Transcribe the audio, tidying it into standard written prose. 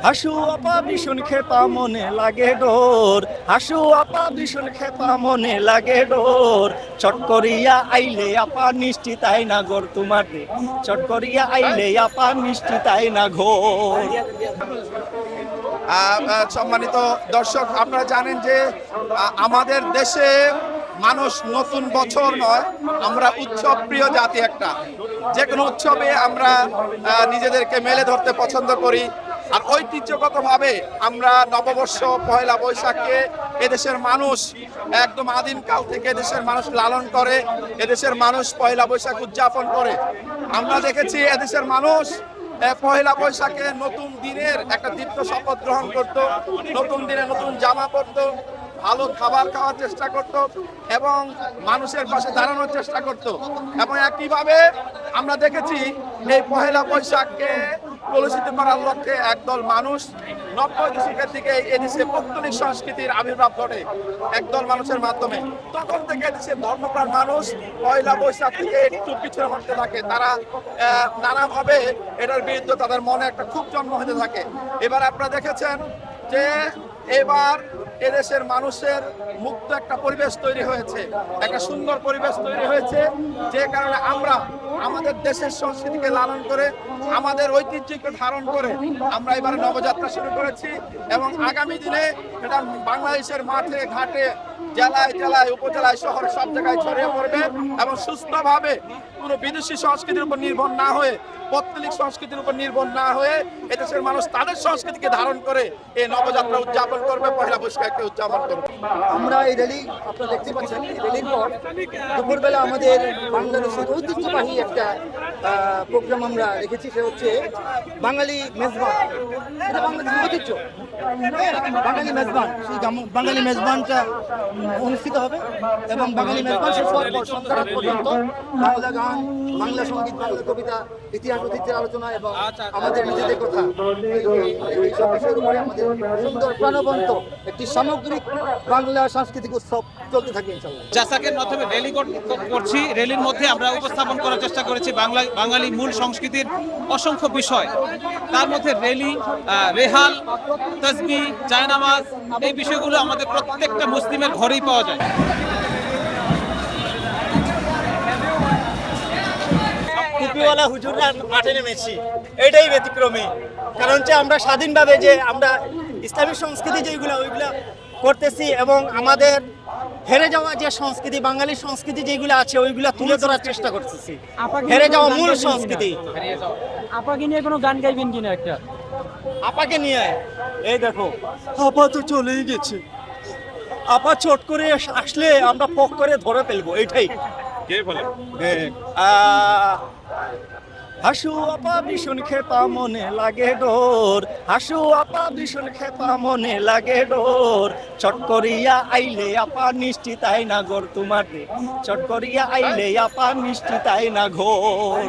হাসু আপা ভীষণ খেপা মনে লাগে ডোর, হাসু আপা ভীষণ খেপা মনে লাগে ডোর, চট করিয়া আইলে আপা মিষ্টি তাই না গোর তোমার রে, চট করিয়া আইলে আপা মিষ্টি তাই না ঘোর। সম্মানিত দর্শক, আপনারা জানেন যে আমাদের দেশে মানুষ নতুন বছর নয়, আমরা উৎসব প্রিয় জাতি। একটা যে কোনো উৎসবে আমরা নিজেদেরকে মেলে ধরতে পছন্দ করি। আর ঐতিহ্যগতভাবে আমরা নববর্ষ পয়লা বৈশাখকে এদেশের মানুষ একদম আদিমকাল থেকে এদেশের মানুষ লালন করে, এদেশের মানুষ পয়লা বৈশাখ উদযাপন করে। আমরা দেখেছি এদেশের মানুষ পয়লা বৈশাখে নতুন দিনের একটা দীপ্ত শপথ গ্রহণ করত, নতুন দিনে নতুন জামা পরত, ভালো খাবার খাওয়ার চেষ্টা করত এবং মানুষের পাশে দাঁড়ানোর চেষ্টা করত। এবং একইভাবে আমরা দেখেছি এই পয়লা বৈশাখকে কলুষিত করার লক্ষ্যে একদল মানুষ 90 দশকের দিকে এদেশে পৌত্তলিক সংস্কৃতির আবির্ভাব ঘটে একদল মানুষের মাধ্যমে। তখন থেকে এদেশের ধর্মপ্রাণ মানুষ পয়লা বৈশাখ থেকে একটু পিছনে হতে থাকে। তারা নানাভাবে এটার বিরুদ্ধে তাদের মনে একটা ক্ষোভ জন্ম হতে থাকে। এবার আপনারা দেখেছেন যে এবার এদেশের মানুষের মুক্ত একটা পরিবেশ তৈরি হয়েছে, একটা সুন্দর পরিবেশ তৈরি হয়েছে, যে কারণে আমরা আমাদের দেশের সংস্কৃতিকে লালন করে আমাদের ঐতিহ্যকে ধারণ করে আমরা এবারে নবযাত্রা শুরু করেছি। এবং আগামী দিনে এটা বাংলাদেশের মাঠে ঘাটে জেলায় জেলায় উপজেলায় শহরে সব জায়গায় ছড়িয়ে পড়বে এবং সুস্থভাবে কোনো বিদেশি সংস্কৃতির উপর নির্ভর না হয়ে, পৌত্তলিক সংস্কৃতির উপর নির্ভর না হয়ে এদেশের মানুষ তাদের সংস্কৃতিকে ধারণ করে এই নবযাত্রা উদযাপন করবে, পয়লা বৈশাখকে উদযাপন করবে। আমরা এই র্যালি আপনারা দেখতে পাচ্ছেন, এই র্যালির পর দুপুরবেলা আমাদের বাংলাদেশের ঐতিহ্যবাহী একটা প্রোগ্রাম আমরা রেখেছি। সে হচ্ছে বাঙালি মেজবান। এটা বাংলাদেশের ঐতিহ্য, বাঙালি মেজবান। সেই বাঙালি মেজবানটা অনুষ্ঠিত হবে এবং বাঙালি মেজবান শেষ হওয়ার পর সন্ধ্যা পর্যন্ত বাংলা গান, বাংলা সঙ্গীত, বাংলা কবিতা, ইতিহাস ঐতিহ্যের আলোচনা এবং আমাদের নিজেদের কথা, এইসব বিষয়ের উপরে আমাদের সুন্দর প্রাণবন্ত একটি সামগ্রিক বাংলা সাংস্কৃতিক উৎসব চলতে থাকবে ইনশাআল্লাহ। জাসাকের মাধ্যমে র্যালি করছি। র্যালির মধ্যে আমরা উপস্থাপন করার চেষ্টা করেছি বাঙালি মূল সংস্কৃতির অসংখ্য বিষয়। তার মধ্যে র্যালি, রেহাল, তাসবিহ, জায়নামাজ, এই বিষয়গুলো আমাদের প্রত্যেকটা মুসলিমের ঘরেই পাওয়া যায়। টুপিওয়ালা হুজুররা মাঠে নেমেছি, এটাই ব্যতিক্রমী। কারণ হচ্ছে আমরা স্বাধীনভাবে যে আমরা ইসলামিক সংস্কৃতি যেগুলো ওইগুলো করতেছি এবং আমাদের হেরে যাওয়া যে সংস্কৃতি, বাঙালি সংস্কৃতি যেগুলো আছে ওইগুলো তুলে ধরার চেষ্টা করতেছি। হেরে যাওয়া মূল সংস্কৃতি। আপাকে নিয়ে কোনো গান গাইবেন কিনা একটা? আপাকে নিয়ে এই দেখো, আপা তো চলেই গেছে। আপা চট করে আসলে আমরা পক করে ধরে ফেলবো, এইটাই। কে বলে? হাসু আপা ভীষণ খেপা মনে লাগে ডোর, হাসু আপা ভীষণ খেপা মনে লাগে ডোর, চট করিয়া আইলে আপা মিষ্টি তাই না গোর তোমার রে, চট করিয়া আইলে আপা মিষ্টি তাই না ঘোর।